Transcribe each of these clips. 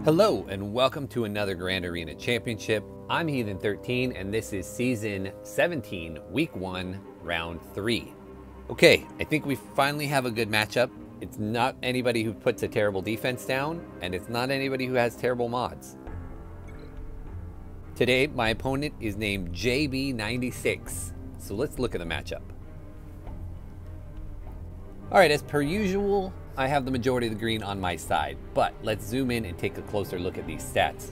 Hello and welcome to another Grand Arena Championship. I'm Heathen13 and this is Season 17, Week 1, Round 3. Okay, I think we finally have a good matchup. It's not anybody who puts a terrible defense down, and it's not anybody who has terrible mods. Today, my opponent is named JB96, so let's look at the matchup. Alright, as per usual, I have the majority of the green on my side, but let's zoom in and take a closer look at these stats.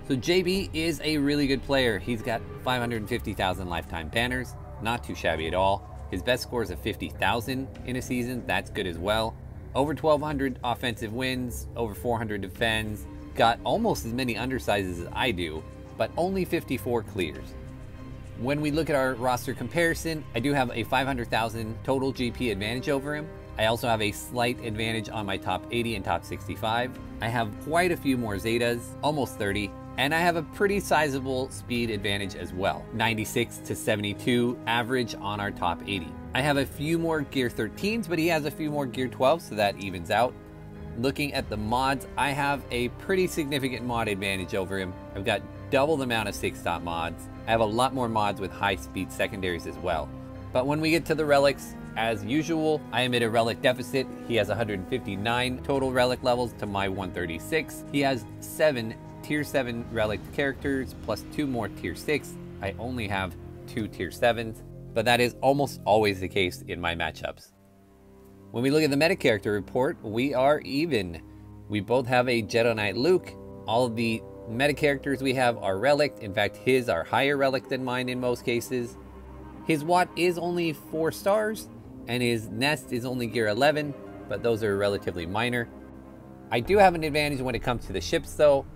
So JB is a really good player. He's got 550,000 lifetime banners, not too shabby at all. His best score is a 50,000 in a season, that's good as well. Over 1,200 offensive wins, over 400 defends, got almost as many undersizes as I do, but only 54 clears. When we look at our roster comparison, I do have a 500,000 total GP advantage over him. I also have a slight advantage on my top 80 and top 65. I have quite a few more Zetas, almost 30, and I have a pretty sizable speed advantage as well. 96 to 72 average on our top 80. I have a few more Gear 13s, but he has a few more Gear 12s, so that evens out. Looking at the mods, I have a pretty significant mod advantage over him. I've got double the amount of 6-dot mods. I have a lot more mods with high speed secondaries as well. But when we get to the relics, as usual, I am at a relic deficit. He has 159 total relic levels to my 136. He has 7 tier 7 relic characters plus 2 more tier 6. I only have 2 tier 7s, but that is almost always the case in my matchups. When we look at the meta character report, we are even. We both have a Jedi Knight Luke. All of the meta characters we have are relic. In fact, his are higher relic than mine in most cases. His Watt is only 4 stars, and his Nest is only Gear 11, but those are relatively minor. I do have an advantage when it comes to the ships though.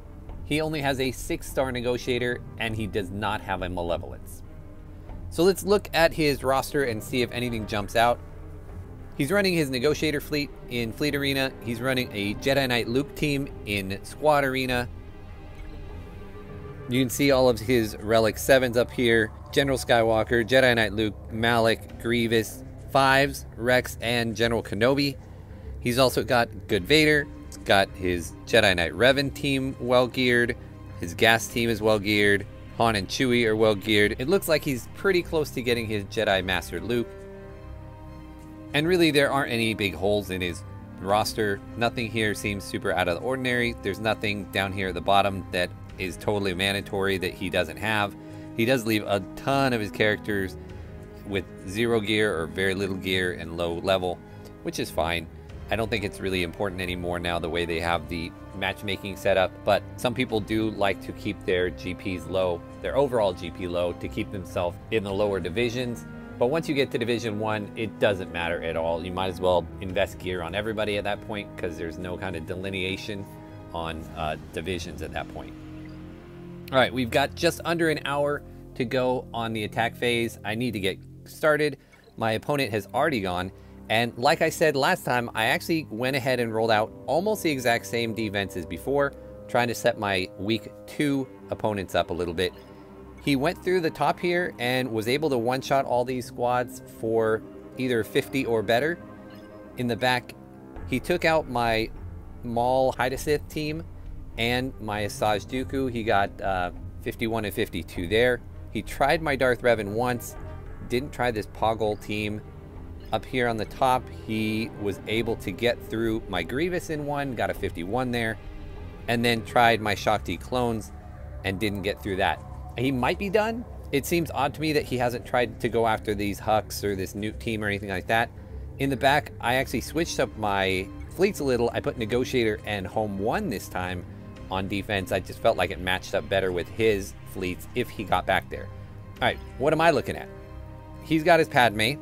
He only has a 6-star Negotiator, and he does not have a Malevolence. So let's look at his roster and see if anything jumps out. He's running his Negotiator fleet in Fleet Arena. He's running a Jedi Knight Luke team in Squad Arena. You can see all of his Relic 7s up here. General Skywalker, Jedi Knight Luke, Malak, Grievous, 5s, Rex, and General Kenobi. He's also got good Vader. He's got his Jedi Knight Revan team well geared. His gas team is well geared. Han and Chewie are well geared. It looks like he's pretty close to getting his Jedi Master Luke. And really there aren't any big holes in his roster. Nothing here seems super out of the ordinary. There's nothing down here at the bottom that is totally mandatory that he doesn't have. He does leave a ton of his characters with 0 gear or very little gear and low level, which is fine. I don't think it's really important anymore now the way they have the matchmaking set up, but some people do like to keep their GPs low, their overall GP low, to keep themselves in the lower divisions. But once you get to Division 1, it doesn't matter at all. You might as well invest gear on everybody at that point because there's no kind of delineation on divisions at that point. All right, we've got just under an hour to go on the attack phase. I need to get started. My opponent has already gone. And like I said last time, I actually went ahead and rolled out almost the exact same defense as before, trying to set my week 2 opponents up a little bit. He went through the top here and was able to one-shot all these squads for either 50 or better. In the back, he took out my Maul Hydasith team and my Asajj Dooku. He got 51 and 52 there. He tried my Darth Revan once, didn't try this Poggle team. Up here on the top, he was able to get through my Grievous in one, got a 51 there, and then tried my Shakti clones and didn't get through that. He might be done. It seems odd to me that he hasn't tried to go after these Hux or this Newt team or anything like that. In the back, I actually switched up my fleets a little. I put Negotiator and Home 1 this time on defense. I just felt like it matched up better with his fleets if he got back there. All right, what am I looking at? He's got his Padme,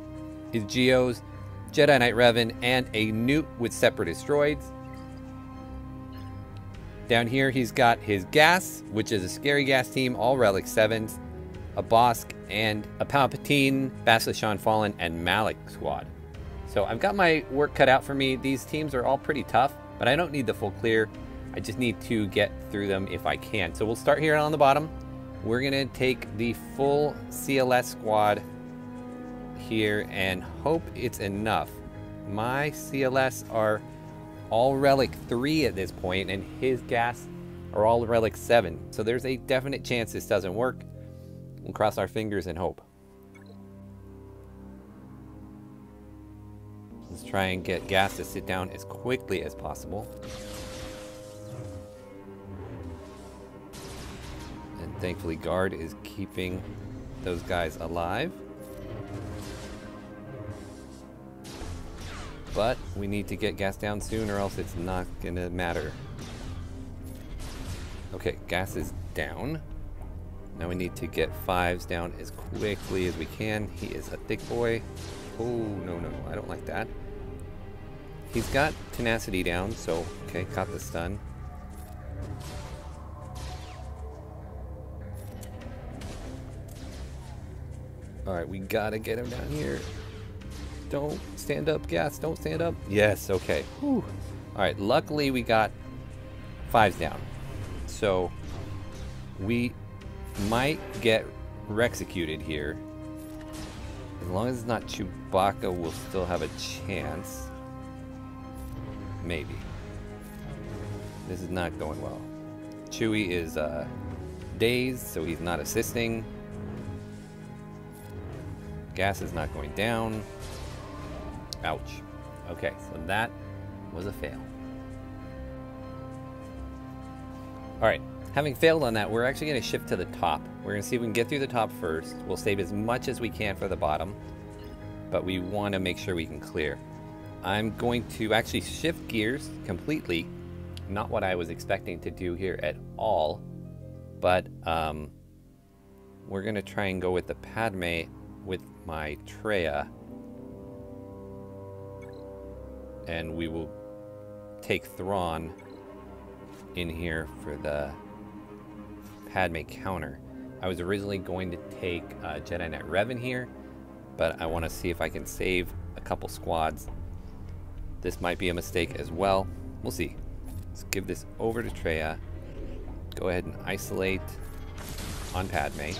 his Geos, Jedi Knight Revan, and a Newt with Separatist droids. Down here, he's got his Gas, which is a scary gas team, all Relic 7s, a Bosk, and a Palpatine, Bastila Shan Fallen, and Malak squad. So I've got my work cut out for me. These teams are all pretty tough, but I don't need the full clear. I just need to get through them if I can. So we'll start here on the bottom. We're gonna take the full CLS squad here and hope it's enough. My CLS are all relic 3 at this point, and his gas are all relic 7. So there's a definite chance this doesn't work. We'll cross our fingers and hope. Let's try and get gas to sit down as quickly as possible. And thankfully guard is keeping those guys alive. But we need to get gas down soon or else it's not gonna matter. Okay, gas is down. Now we need to get 5s down as quickly as we can. He is a thick boy. Oh, no, no, I don't like that. He's got tenacity down, so, okay, caught the stun. Alright, we gotta get him down here. Don't stand up, gas, don't stand up. Yes, okay. Alright, luckily we got 5s down. So, we might get Rexecuted here. As long as it's not Chewbacca, we'll still have a chance. Maybe. This is not going well. Chewie is dazed, so he's not assisting. Gas is not going down. Ouch. Okay, so that was a fail. Alright, having failed on that, we're actually going to shift to the top. We're going to see if we can get through the top first. We'll save as much as we can for the bottom, but we want to make sure we can clear. I'm going to actually shift gears completely. Not what I was expecting to do here at all, but we're going to try and go with the Padme with my Traya. And we will take Thrawn in here for the Padme counter. I was originally going to take Jedi Knight Rev in here, but I want to see if I can save a couple squads. This might be a mistake as well. We'll see. Let's give this over to Traya. Go ahead and isolate on Padme.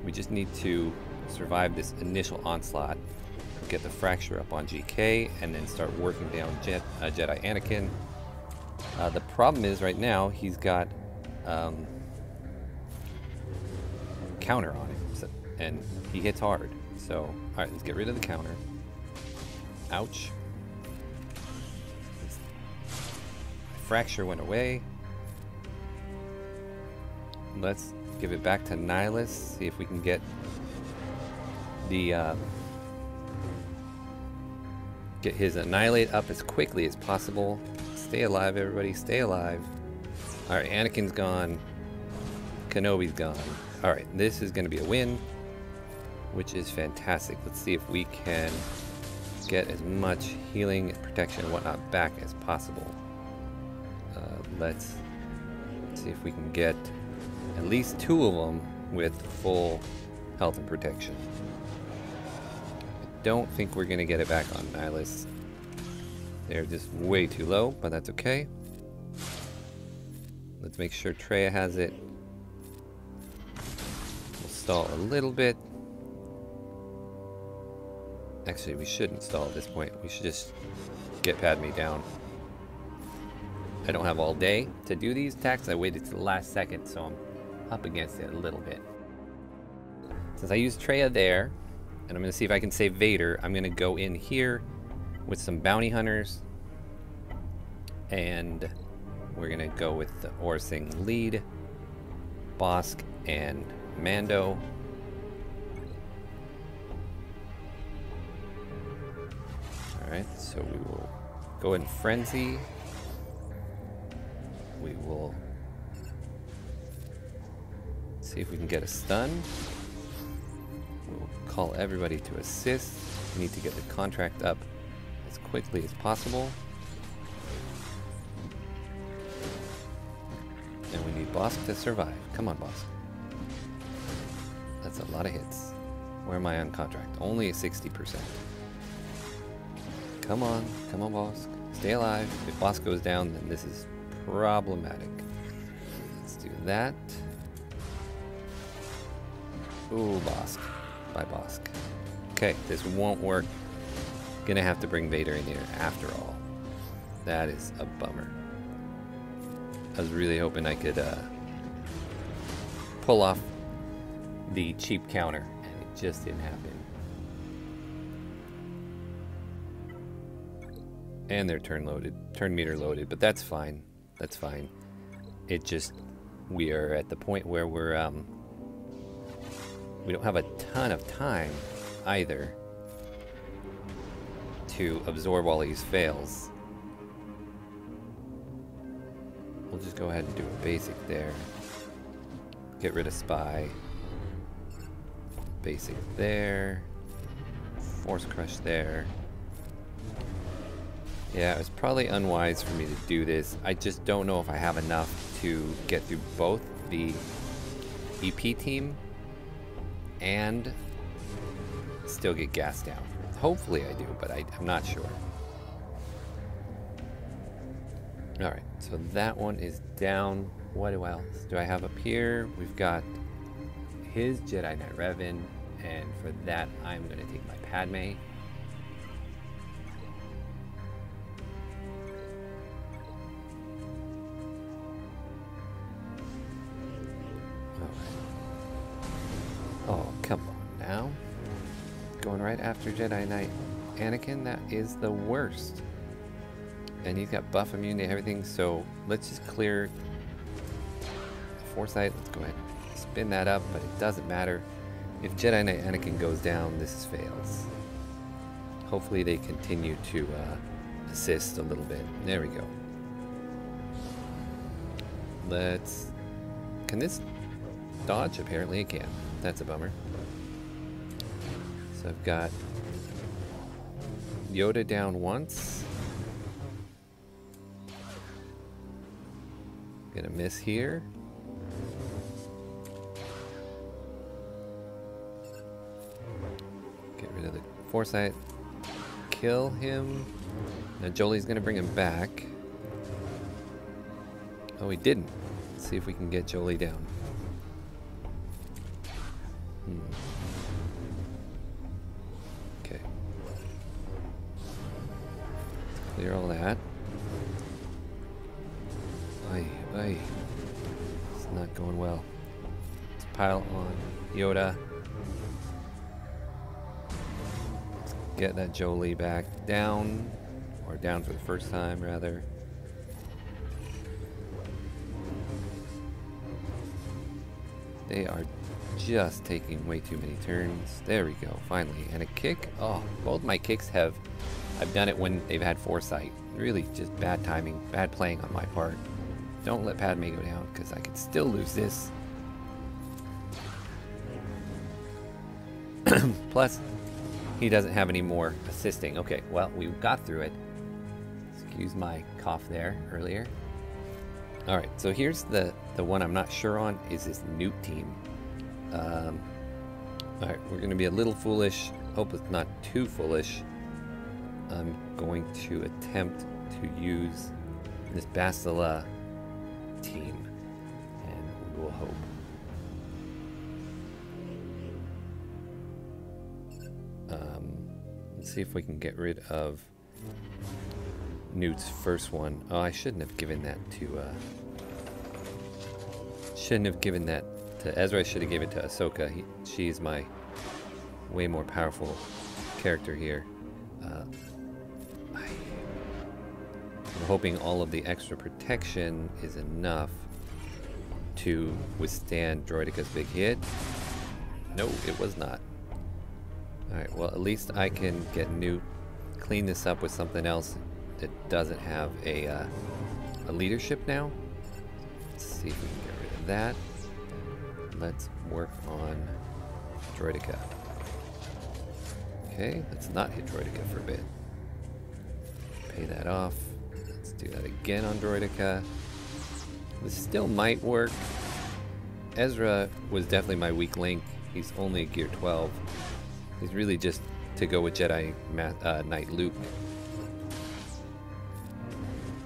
We just need to survive this initial onslaught. Get the fracture up on GK, and then start working down Jedi Anakin. The problem is right now he's got counter on him, so, and he hits hard. So, all right, let's get rid of the counter. Ouch. Fracture went away. Let's give it back to Nihilus. See if we can get the get his Annihilate up as quickly as possible. Stay alive, everybody. Stay alive. Alright, Anakin's gone. Kenobi's gone. Alright, this is going to be a win, which is fantastic. Let's see if we can get as much healing, protection, and whatnot back as possible. Let's see if we can get at least 2 of them with full health and protection. Don't think we're gonna get it back on Nihilus. They're just way too low, but that's okay. Let's make sure Traya has it. We'll stall a little bit. Actually, we shouldn't stall at this point. We should just get Padme down. I don't have all day to do these attacks. I waited to the last second, so I'm up against it a little bit. Since I used Traya there, and I'm going to see if I can save Vader, I'm going to go in here with some bounty hunters. And we're going to go with the Orsing lead, Bosk, and Mando. Alright, so we will go in Frenzy. We will see if we can get a stun. We'll call everybody to assist. We need to get the contract up as quickly as possible. And we need Bosk to survive. Come on, Bosk. That's a lot of hits. Where am I on contract? Only 60%. Come on, Bosk. Stay alive. If Bosk goes down, then this is problematic. Let's do that. Ooh, Bosk. Bye, Bosk. Okay, this won't work. Gonna have to bring Vader in here after all. That is a bummer. I was really hoping I could pull off the cheap counter, and it just didn't happen. And they're turn meter loaded, but that's fine. That's fine. It just, we are at the point where we're we don't have a ton of time either to absorb all these fails. We'll just go ahead and do a basic there. Get rid of spy. Basic there. Force crush there. Yeah, it's probably unwise for me to do this. I just don't know if I have enough to get through both the EP team and still get gas down. Hopefully I do, but I'm not sure. Alright, so that one is down. What else do I have up here? We've got his Jedi Knight Revan, and for that I'm going to take my Padme. Oh, come on now. Going right after Jedi Knight Anakin, that is the worst. And he's got buff immunity and everything, so let's just clear Foresight. Let's go ahead and spin that up, but it doesn't matter. If Jedi Knight Anakin goes down, this fails. Hopefully they continue to assist a little bit. There we go. Can this dodge? Apparently it can. That's a bummer. So I've got Yoda down once. Gonna miss here. Get rid of the Foresight. Kill him. Now Jolie's gonna bring him back. Oh, he didn't. Let's see if we can get Jolie down. Okay. Clear all that. Aye. It's not going well. Let's pile on Yoda. Let's get that Jolie back down. Or down for the first time, rather. They are just taking way too many turns. There we go, finally. And a kick. Oh, both my kicks have... I've done it when they've had Foresight. Really just bad timing, bad playing on my part. Don't let Padme go down, because I could still lose this. Plus, he doesn't have any more assisting. Okay, well, we got through it. Excuse my cough there earlier. Alright, so here's the one I'm not sure on, is this Newt team. Alright, we're going to be a little foolish. Hope it's not too foolish. I'm going to attempt to use this Bastila team, and we will hope. Let's see if we can get rid of Newt's first one. Oh, I shouldn't have given that to Ezra. I should have given it to Ahsoka. She's my way more powerful character here. I'm hoping all of the extra protection is enough to withstand Droideca's big hit. No, it was not. Alright, well, at least I can get Newt, clean this up with something else that doesn't have a leadership now. Let's see if we can get rid of that. Let's work on Droideka. Okay, let's not hit Droideka for a bit. Pay that off. Let's do that again on Droideka. This still might work. Ezra was definitely my weak link. He's only gear 12. He's really just to go with Jedi Knight Luke.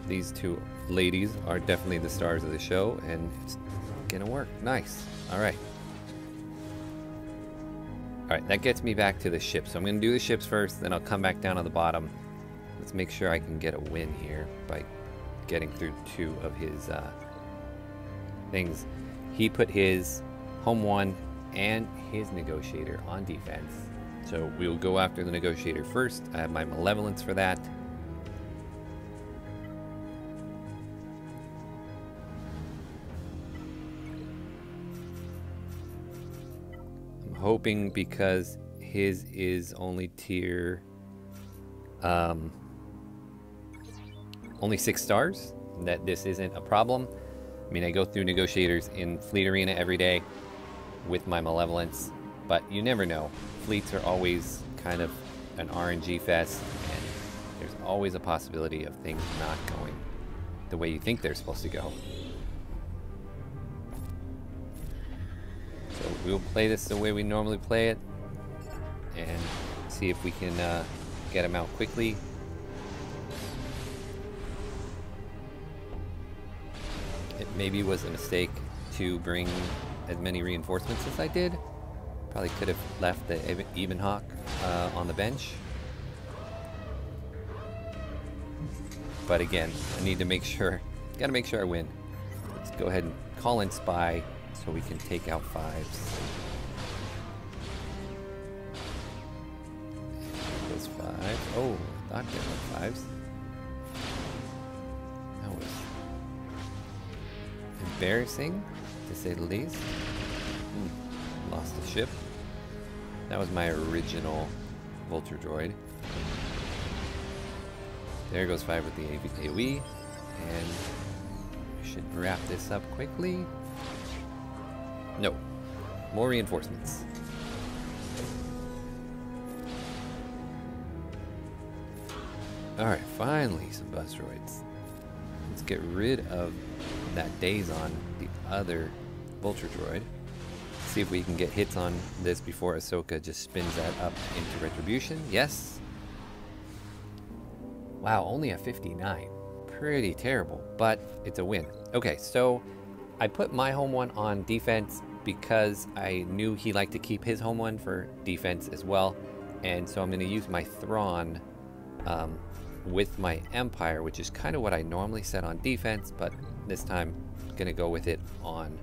These two ladies are definitely the stars of the show, and it's gonna work. Nice. Alright. Alright, that gets me back to the ship. So I'm gonna do the ships first, then I'll come back down on the bottom. Let's make sure I can get a win here by getting through 2 of his things. He put his home 1 and his negotiator on defense. So we'll go after the negotiator first. I have my malevolence for that. I'm hoping because his is only tier only 6 stars, that this isn't a problem. I mean, I go through negotiators in Fleet Arena every day with my malevolence, but you never know. Fleets are always kind of an RNG fest, and there's always a possibility of things not going the way you think they're supposed to go. So we'll play this the way we normally play it and see if we can get him out quickly. It maybe was a mistake to bring as many reinforcements as I did. Probably could have left the Evenhawk on the bench. But again, I need to make sure, gotta make sure I win. Let's go ahead and call in Spy so we can take out 5s. Those 5. Oh, I thought there were 5s. That was embarrassing, to say the least. Lost the ship. That was my original Vulture Droid. There goes 5 with the AoE, and we should wrap this up quickly. No, more reinforcements. Alright, finally some buzz droids. Let's get rid of that daze on the other Vulture Droid. See if we can get hits on this before Ahsoka just spins that up into Retribution. Yes. Wow, only a 59. Pretty terrible, but it's a win. Okay, so I put my home 1 on defense because I knew he liked to keep his home 1 for defense as well. And so I'm going to use my Thrawn with my Empire, which is kind of what I normally set on defense, but this time I'm going to go with it on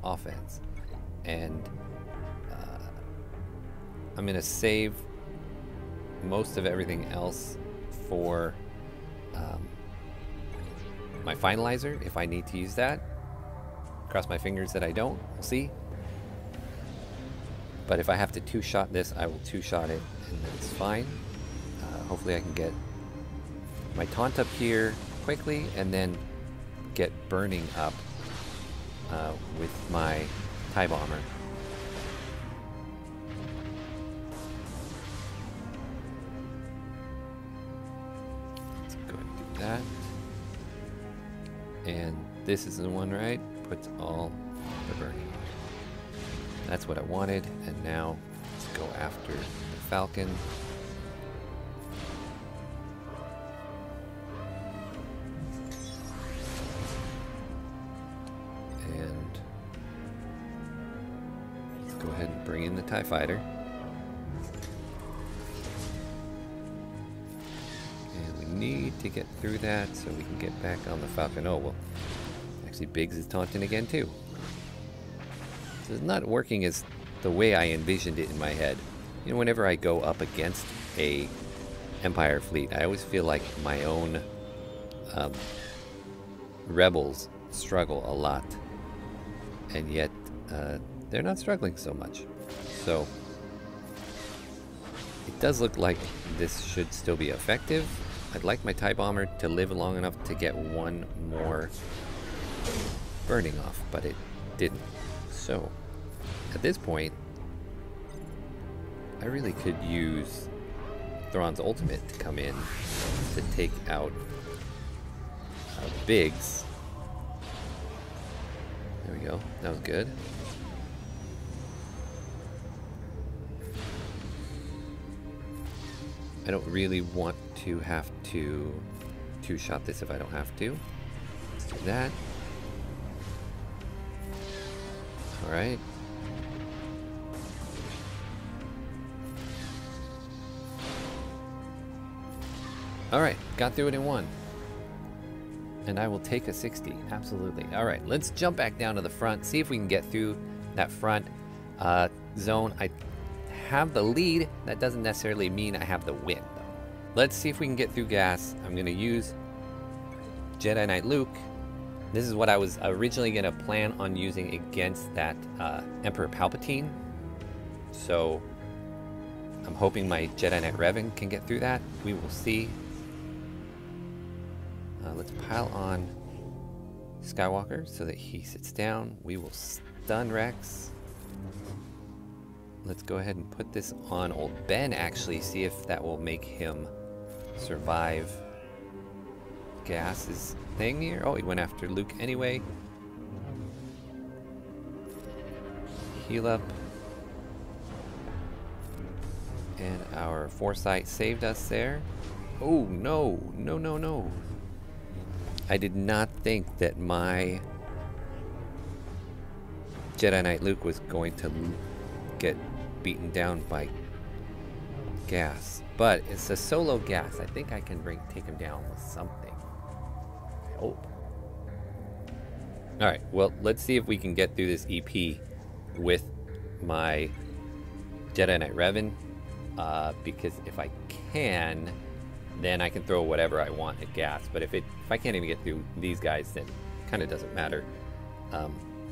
offense. And I'm going to save most of everything else for my finalizer if I need to use that. Cross my fingers that I don't. We'll see. But if I have to 2-shot this, I will 2-shot it, and that's fine. Hopefully I can get my taunt up here quickly and then get burning up with my TIE Bomber. Let's go ahead and do that. And this is the one, right? Puts all the burning on. That's what I wanted, and now let's go after the Falcon. And let's go ahead and bring in the TIE Fighter. And we need to get through that so we can get back on the Falcon. Oh, well, actually Biggs is taunting again too. So it's not working as the way I envisioned it in my head. You know, whenever I go up against a Empire fleet, I always feel like my own rebels struggle a lot. And yet, they're not struggling so much. So, it does look like this should still be effective. I'd like my TIE Bomber to live long enough to get one more burning off, but it didn't. So, at this point, I really could use Thrawn's ultimate to come in to take out Biggs. There we go. That was good. I don't really want to have to two-shot this if I don't have to. Let's do that. Alright. Alright, got through it in 1. And I will take a 60, absolutely. Alright, let's jump back down to the front, see if we can get through that front zone. I have the lead. That doesn't necessarily mean I have the win, though. Let's see if we can get through gas. I'm going to use Jedi Knight Luke. This is what I was originally going to plan on using against that Emperor Palpatine. So I'm hoping my Jedi Knight Revan can get through that. We will see. Let's pile on Skywalker so that he sits down. We will stun Rex. Let's go ahead and put this on old Ben, actually, see if that will make him survive Gas's thing here. Oh, he went after Luke anyway. Heal up. And our foresight saved us there. Oh, no. No, no, no. I did not think that my Jedi Knight Luke was going to get beaten down by Gas. But it's a solo Gas. I think I can take him down with something. I hope. Alright, well, let's see if we can get through this EP with my Jedi Knight Revan. Because if I can, then I can throw whatever I want at Gas. But if I can't even get through these guys, then it kind of doesn't matter.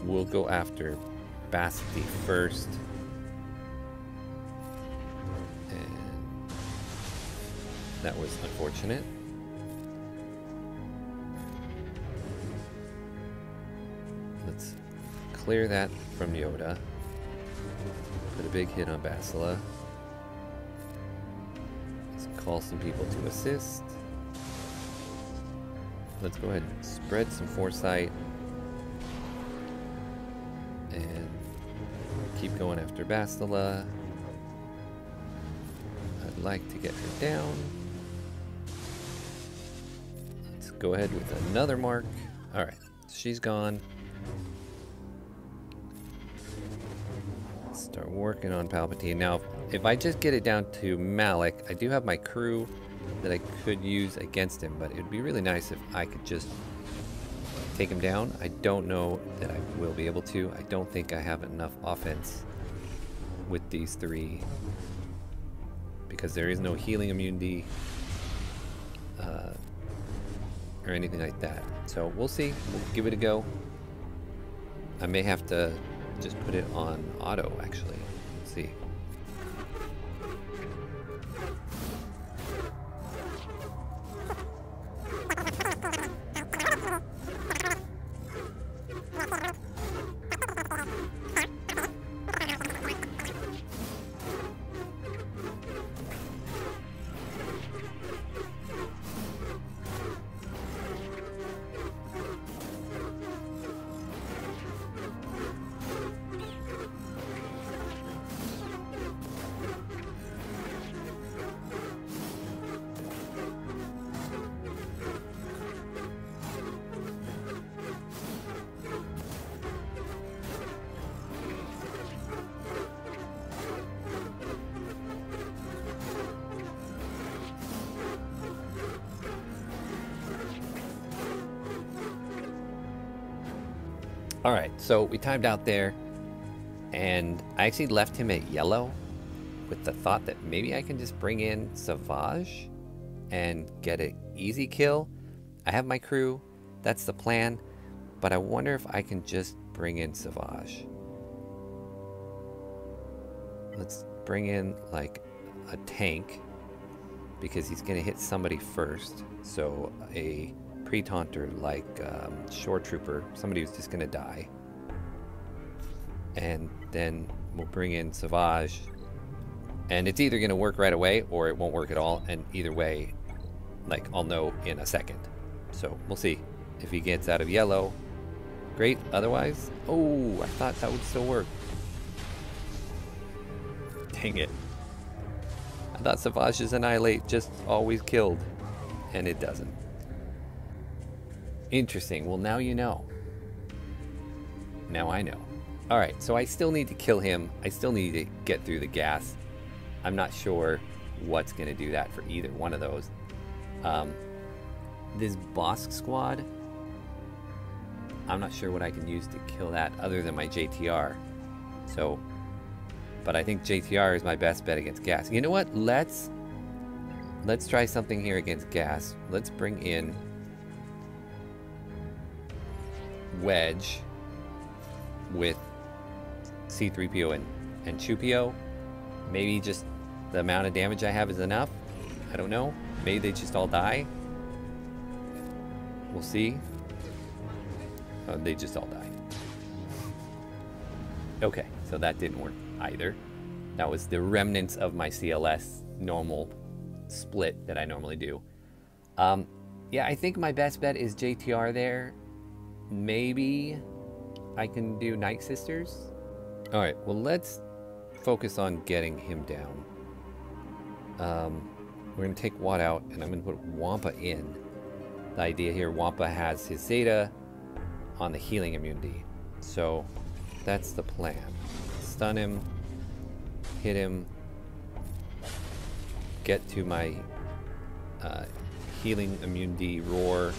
We'll go after Basti first. And that was unfortunate. Let's clear that from Yoda. Put a big hit on Bastila. Call some people to assist. Let's go ahead and spread some foresight and keep going after Bastila. I'd like to get her down. Let's go ahead with another mark. Alright, she's gone. Let's start working on Palpatine. Now, if I just get it down to Malik, I do have my crew that I could use against him, but it would be really nice if I could just take him down. I don't know that I will be able to. I don't think I have enough offense with these three because there is no healing immunity or anything like that. So we'll see. We'll give it a go. I may have to just put it on auto, actually. Let's see. Alright, so we timed out there, and I actually left him at yellow with the thought that maybe I can just bring in SWGOH and get an easy kill. I have my crew, that's the plan, but I wonder if I can just bring in SWGOH. Let's bring in like a tank, because he's going to hit somebody first, so a pre-taunter like Shore Trooper, somebody who's just gonna die, and then we'll bring in SWGOH, and it's either gonna work right away or it won't work at all, and either way, like, I'll know in a second. So we'll see. If he gets out of yellow, great. Otherwise, oh, I thought that would still work. Dang it. I thought SWGOH's Annihilate just always killed, and it doesn't. Interesting. Well, now you know. Now I know. Alright, so I still need to kill him. I still need to get through the gas. I'm not sure what's going to do that for either one of those. This Bosk squad, I'm not sure what I can use to kill that other than my JTR. So, but I think JTR is my best bet against gas. You know what? Let's try something here against gas. Let's bring in Wedge with C-3PO and Chewpio. Maybe just the amount of damage I have is enough. I don't know. Maybe they just all die. We'll see. Oh, they just all die. Okay, so that didn't work either. That was the remnants of my CLS normal split that I normally do. Yeah, I think my best bet is JTR there. Maybe I can do Night Sisters. All right, well, let's focus on getting him down. We're going to take Watt out, and I'm going to put Wampa in. The idea here, Wampa has his Zeta on the healing immunity. So that's the plan. Stun him, hit him, get to my healing immunity roar.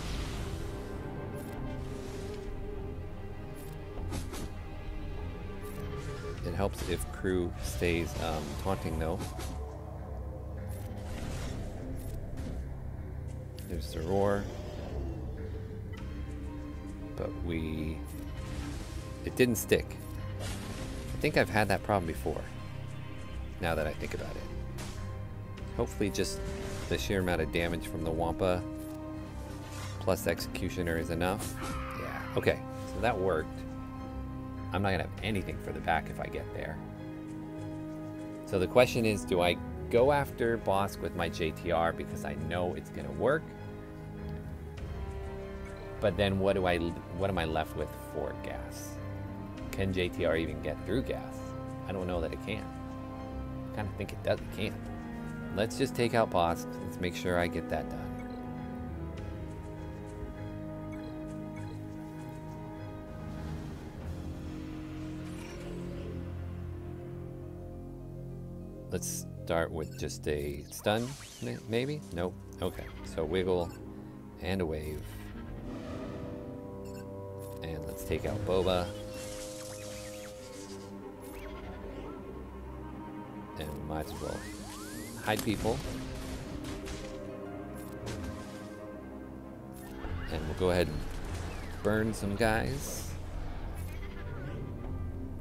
It helps if crew stays taunting though. There's the roar. But it didn't stick. I think I've had that problem before, now that I think about it. Hopefully just the sheer amount of damage from the Wampa plus Executioner is enough. Yeah, okay, so that worked. I'm not gonna have anything for the back if I get there. So the question is, do I go after Bosk with my JTR because I know it's gonna work? But then what am I left with for gas? Can JTR even get through gas? I don't know that it can. I kind of think it does. It can. Let's just take out Bosk. Let's make sure I get that done. Let's start with just a stun, maybe? Nope. Okay, so wiggle and a wave. And let's take out Boba. And we might as well hide people. And we'll go ahead and burn some guys.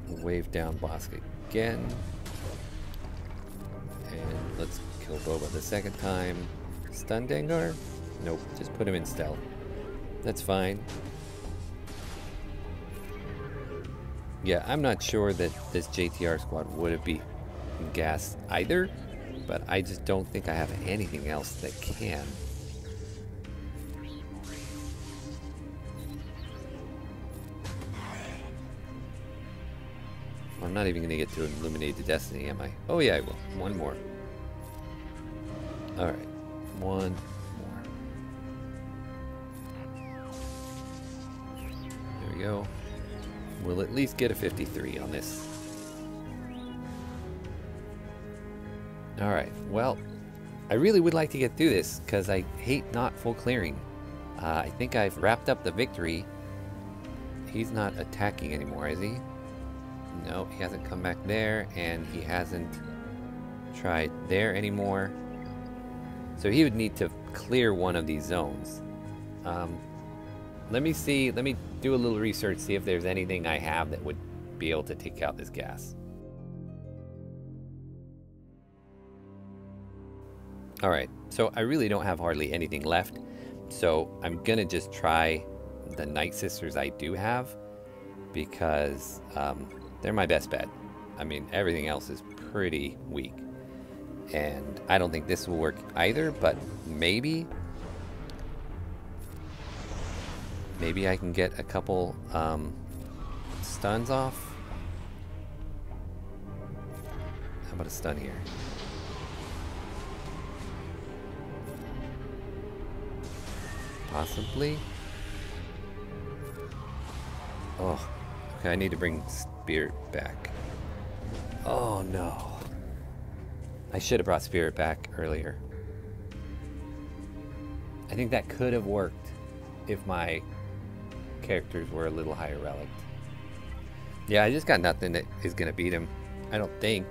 We'll wave down Bosk again. And let's kill Boba the second time. Stun Dengar? Nope, just put him in stealth. That's fine. Yeah, I'm not sure that this JTR squad would have beat gas either, but I just don't think I have anything else that can. I'm not even going to get to Illuminate the Destiny, am I? Oh yeah, I will. One more. Alright, one more. There we go. We'll at least get a 53 on this. Alright, well, I really would like to get through this because I hate not full clearing. I think I've wrapped up the victory. He's not attacking anymore, is he? No, he hasn't come back there, and he hasn't tried there anymore. So he would need to clear one of these zones. Let me do a little research, see if there's anything I have that would be able to take out this gas. Alright, so I really don't have hardly anything left, so I'm gonna just try the Night Sisters I do have, because they're my best bet. I mean, everything else is pretty weak. And I don't think this will work either, but maybe I can get a couple stuns off. How about a stun here? Possibly. Oh, okay, I need to bring Spirit back. Oh no. I should have brought Spirit back earlier. think that could have worked if my characters were a little higher relic. Yeah, I just got nothing that is going to beat him, I don't think.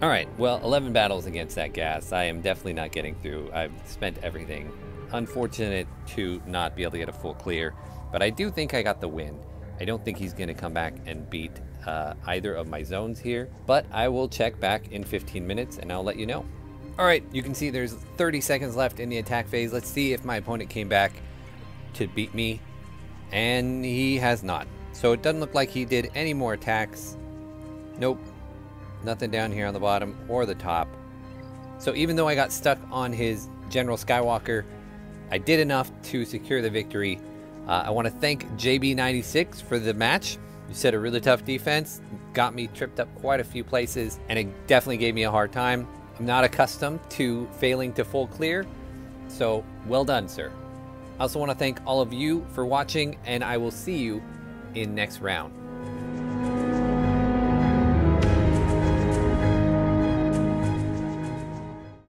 Alright, well, 11 battles against that gas. I am definitely not getting through. I've spent everything. Unfortunate to not be able to get a full clear, but I do think I got the win. I don't think he's going to come back and beat either of my zones here, but I will check back in 15 minutes and I'll let you know. Alright, you can see there's 30 seconds left in the attack phase. Let's see if my opponent came back to beat me, and he has not. So it doesn't look like he did any more attacks. Nope. Nothing down here on the bottom or the top. So even though I got stuck on his General Skywalker, I did enough to secure the victory. I want to thank JB96 for the match. You set a really tough defense, got me tripped up quite a few places, and it definitely gave me a hard time. I'm not accustomed to failing to full clear, so well done, sir. I also want to thank all of you for watching, and I will see you in next round.